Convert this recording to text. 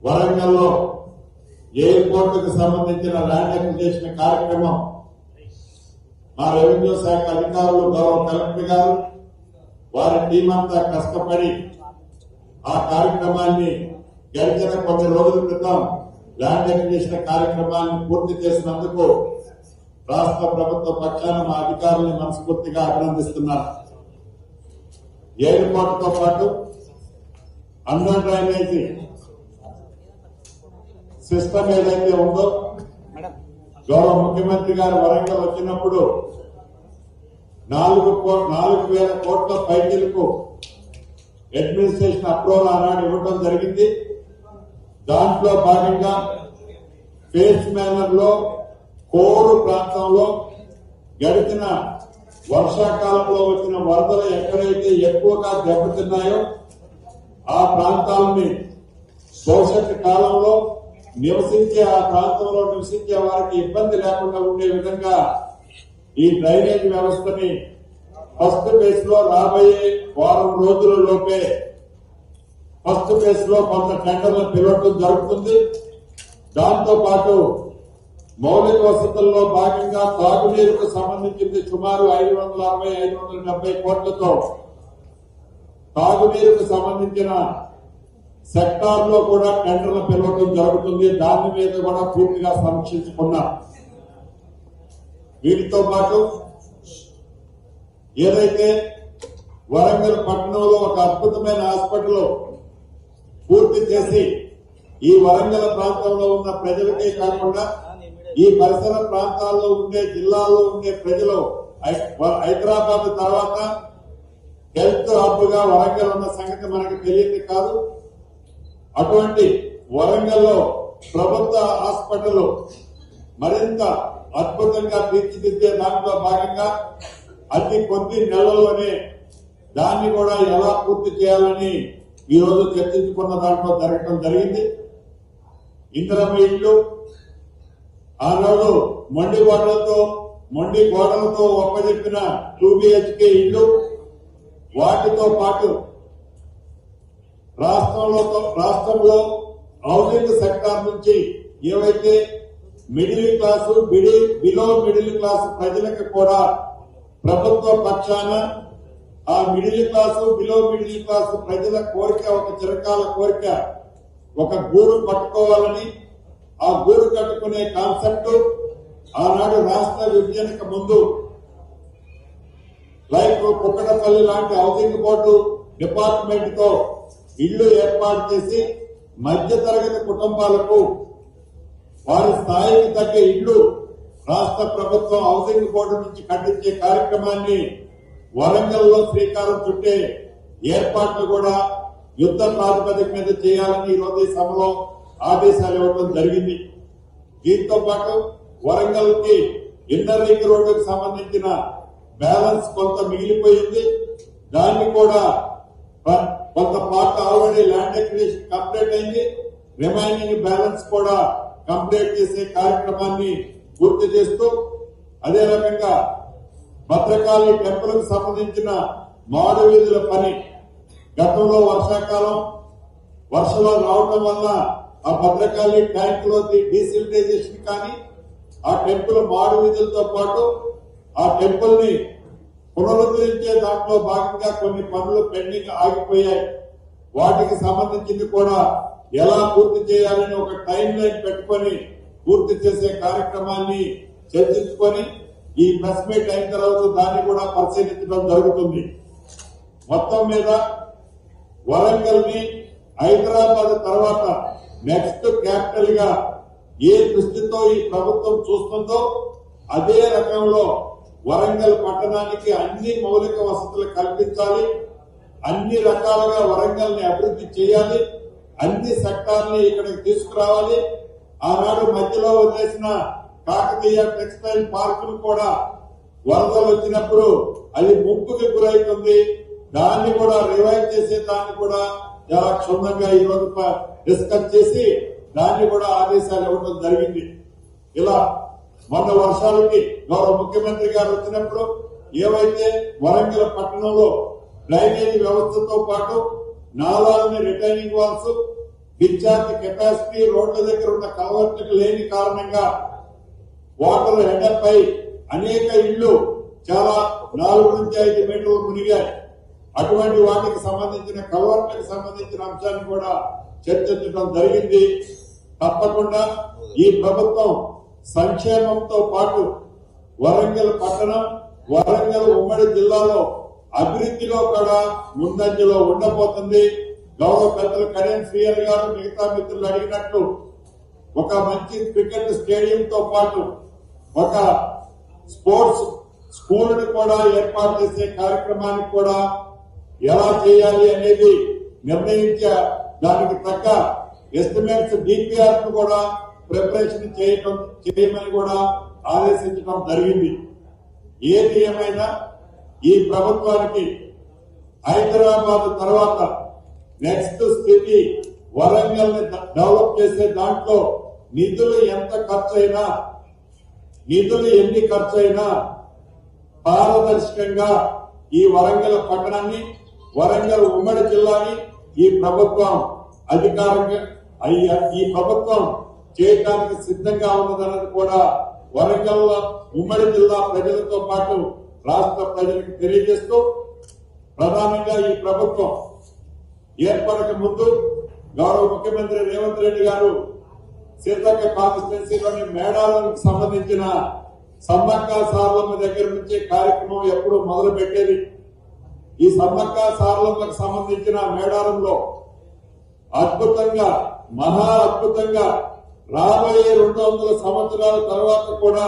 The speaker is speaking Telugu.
వరంగల్లో ఎయిర్పోర్టుకు సంబంధించిన ల్యాండ్ అక్విజిషన్ కార్యక్రమం మా రెవెన్యూ శాఖ అధికారులు గౌరవ కలెక్టర్ గారు వారి టీం అంతా కష్టపడి ఆ కార్యక్రమాన్ని గడిచిన కొన్ని రోజుల క్రితం ల్యాండ్ అక్విజిషన్ కార్యక్రమాన్ని పూర్తి చేసినందుకు రాష్ట్ర ప్రభుత్వ పక్షాన మా అధికారుల్ని మనస్ఫూర్తిగా అభినందిస్తున్నారు. ఎయిర్పోర్ట్ తో పాటు అండర్ డ్రైనేజీ సిస్టమ్ ఏదైతే ఉందో గౌరవ ముఖ్యమంత్రి గారు వరంగల్ వచ్చినప్పుడు 4,000 కోట్ల పైచీలకు అడ్మినిస్ట్రేషన్ అప్రూవల్ ఆనాడు ఇవ్వడం జరిగింది. దాంట్లో భాగంగా ఫేస్ మేనర్ లో కోరు ప్రాంతంలో గడిచిన వర్షాకాలంలో వచ్చిన వరదలు ఎక్కడైతే ఎక్కువగా దెబ్బతిన్నాయో ఆ ప్రాంతాలని భవిష్యత్తు కాలంలో ఆ ప్రాంతంలో నివసించే వారికి ఇబ్బంది లేకుండా ఉండే విధంగా ఈ డ్రైనేజ్ వ్యవస్థని ఫస్ట్ ఫేజ్ లో రాబోయే వారం రోజులలోపే ఫస్ట్ ఫేజ్ లో కొంత టెండర్లు పిలవడం జరుగుతుంది. దాంతో పాటు మౌలిక వసతుల్లో భాగంగా తాగునీరుకు సంబంధించింది సుమారు 560-570 కోట్లతో తాగునీరుకు సంబంధించిన సెక్టార్ లో కూడా టెండర్లు పిలవడం జరుగుతుంది. దాని మీద కూడా పూర్తిగా సమీక్షించుకున్నాం. వీటితో పాటు ఏదైతే వరంగల్ పట్టణంలో ఒక అద్భుతమైన హాస్పిటల్ పూర్తి చేసి ఈ వరంగల్ ప్రాంతంలో ఉన్న ప్రజలకే కాకుండా ఈ పరిసర ప్రాంతాల్లో ఉండే జిల్లాల్లో ఉండే ప్రజలు హైదరాబాద్ తర్వాత హెల్త్ హబ్ గా వరంగల్ ఉన్న సంగతి మనకు తెలియదు కాదు. అటువంటి వరంగల్లో ప్రభుత్వ హాస్పిటల్ మరింత అద్భుతంగా తీర్చిదిద్దే దాంట్లో భాగంగా అతి కొద్ది నెలల్లోనే దాన్ని కూడా ఎలా పూర్తి చేయాలని ఈ రోజు చర్చించుకున్న దాంట్లో జరగడం జరిగింది. ఇందిరమ్మ ఇల్లు ఆనాడు మొండి గోడలతో ఒప్పజెప్పిన 2 BHK ఇల్లు వాటితో పాటు రాష్ట్రంలో హౌసింగ్ సెక్టార్ నుంచి ఏవైతే middle class below middle class ప్రజలకు కూడా ప్రభుత్వ పక్షాన ఆ middle class below middle class ప్రజల కోరిక ఒక చిరకాల కోరిక ఒక గూడు కట్టుకోవాలని ఆ గూడు కట్టుకునే కాన్సెప్ట్ ఆనాడు రాష్ట్ర విభజనకు ముందు లైక్ కుక్కడపల్లి లాంటి హౌసింగ్ బోర్డు డిపార్ట్మెంట్ తో ఇళ్లు ఏర్పాటు చేసి మధ్యతరగతి కుటుంబాలకు వారి స్థాయికి తగ్గ ఇళ్లు రాష్ట్ర ప్రభుత్వం హౌసింగ్ బోర్డు నుంచి కట్టించే కార్యక్రమాన్ని వరంగల్లో శ్రీకారం చుట్టే ఏర్పాట్లు కూడా యుద్ధ ప్రాతిపదిక మీద చేయాలని ఈ రోజు ఈ సభలో ఆదేశాలు ఇవ్వడం జరిగింది. దీంతో పాటు వరంగల్ కి ఇన్నర్ రింగ్ రోడ్డుకు సంబంధించిన బ్యాలెన్స్ కొంత మిగిలిపోయింది. దాన్ని కూడా కొంత part already land acquisition complete అయింది. రిమైనింగ్ బ్యాలెన్స్ కూడా కంప్లీట్ చేసే కార్యక్రమాన్ని పూర్తి చేస్తూ అదే రకంగా భద్రకాళి టెంపుల్ కు సంబంధించిన మాడు వీధుల పని గతంలో వర్షాకాలం వర్షాలు రావడం వల్ల ఆ భద్రకాళి ట్యాంక్ లో డీసిలిటైజేషన్ కానీ ఆ టెంపుల్ మాడు వీధులతో పాటు ఆ టెంపుల్ ని పునరుద్ధరించే దాంట్లో భాగంగా కొన్ని పనులు పెండింగ్ ఆగిపోయాయి. వాటికి సంబంధించింది కూడా ఎలా పూర్తి చేయాలని ఒక టైం లైన్ పెట్టుకొని పూర్తి చేసే కార్యక్రమాన్ని చర్చించుకొని ఈ ప్రెస్ మీట్ అయిన తర్వాత దాన్ని కూడా పరిశీలించడం జరుగుతుంది. మొత్తం మీద వరంగల్ ని హైదరాబాద్ తర్వాత నెక్స్ట్ క్యాపిటల్ గా ఏ దృష్టితో ఈ ప్రభుత్వం చూస్తుందో అదే రకంలో వరంగల్ పట్టణానికి అన్ని మౌలిక వసతులు కల్పించాలి. అన్ని రకాలుగా వరంగల్ ని అభివృద్ధి చేయాలి. అన్ని సెక్టార్ని ఇక్కడికి తీసుకురావాలి. ఆనాడు మధ్యలో వదిలేసిన కాకతీయ టెక్స్టైల్ పార్కులు కూడా వరదలు వచ్చినప్పుడు అది ముప్పుకి గురైతుంది. దాన్ని కూడా రివైవ్ చేసే దాన్ని కూడా చాలా క్షుణ్ణంగా ఈ రోజు డిస్కస్ చేసి దాన్ని కూడా ఆదేశాలు ఇవ్వడం జరిగింది. ఇలా మొన్న వర్షాలకి గౌరవ ముఖ్యమంత్రి గారు వచ్చినప్పుడు ఏవైతే వరంగల్ పట్టణంలో డ్రైనేజీ వ్యవస్థతో పాటు నాలాలని రిటైనింగ్ వాల్స్ డిశ్చార్జ్ కెపాసిటీ రోడ్ల దగ్గర ఉన్న కల్వర్టుకు లేని కారణంగా వాటర్ హెడప్ అయి అనేక ఇళ్లు చాలా 4 నుంచి 5 మీటర్లు మునిగాయి. అటువంటి వాటికి సంబంధించిన కల్వర్టులకు సంబంధించిన అంశాన్ని కూడా చర్చించడం జరిగింది. తప్పకుండా ఈ ప్రభుత్వం సంక్షేమంతో పాటు వరంగల్ పట్టణం, వరంగల్ ఉమ్మడి జిల్లాలో అభివృద్ధిలో కూడా ముందంజలో ఉండబోతుంది. గౌరవ పెద్దలు కళ్యాణ్ శ్రీహరి గారు మిగతా మిత్రులు అడిగినట్లు ఒక మంచి క్రికెట్ స్టేడియంతో పాటు ఒక స్పోర్ట్స్ స్కూల్ కూడా ఏర్పాటు చేసే కార్యక్రమానికి కూడా ఎలా చేయాలి అనేది నిర్ణయించే దానికి తగ్గ ఎస్టిమేట్స్ డిపిఆర్ ను కూడా ప్రిపరేషన్ చేయమని కూడా ఆదేశించడం జరిగింది. ఏది ఏమైనా ఈ ప్రభుత్వానికి హైదరాబాద్ తర్వాత నెక్స్ట్ స్థితి వరంగల్ ని డెవలప్ చేసే దాంట్లో నిధులు ఎన్ని ఖర్చు అయినా పారదర్శకంగా ఈ వరంగల్ పట్టణాన్ని, వరంగల్ ఉమ్మడి జిల్లాని ఈ ప్రభుత్వం అధికారంగా ఈ ప్రభుత్వం చేయడానికి సిద్ధంగా ఉన్నదన్నది కూడా వరంగల్ ఉమ్మడి జిల్లా ప్రజలతో పాటు రాష్ట్ర ప్రజలకు తెలియజేస్తూ, ప్రధానంగా ఈ ప్రభుత్వం ఏర్పడక ముందు గౌరవ ముఖ్యమంత్రి రేవంత్ రెడ్డి గారు సీతక్క కాన్స్టిట్యున్సీలోని మేడాలకు సంబంధించిన సమ్మక్క సారలమ్మ దగ్గర నుంచి కార్యక్రమం ఎప్పుడు మొదలు పెట్టేది. ఈ సమ్మక్క సారలమ్మకు సంబంధించిన మేడారంలో అద్భుతంగా, మహా అద్భుతంగా రాబోయే 200 సంవత్సరాల తర్వాత కూడా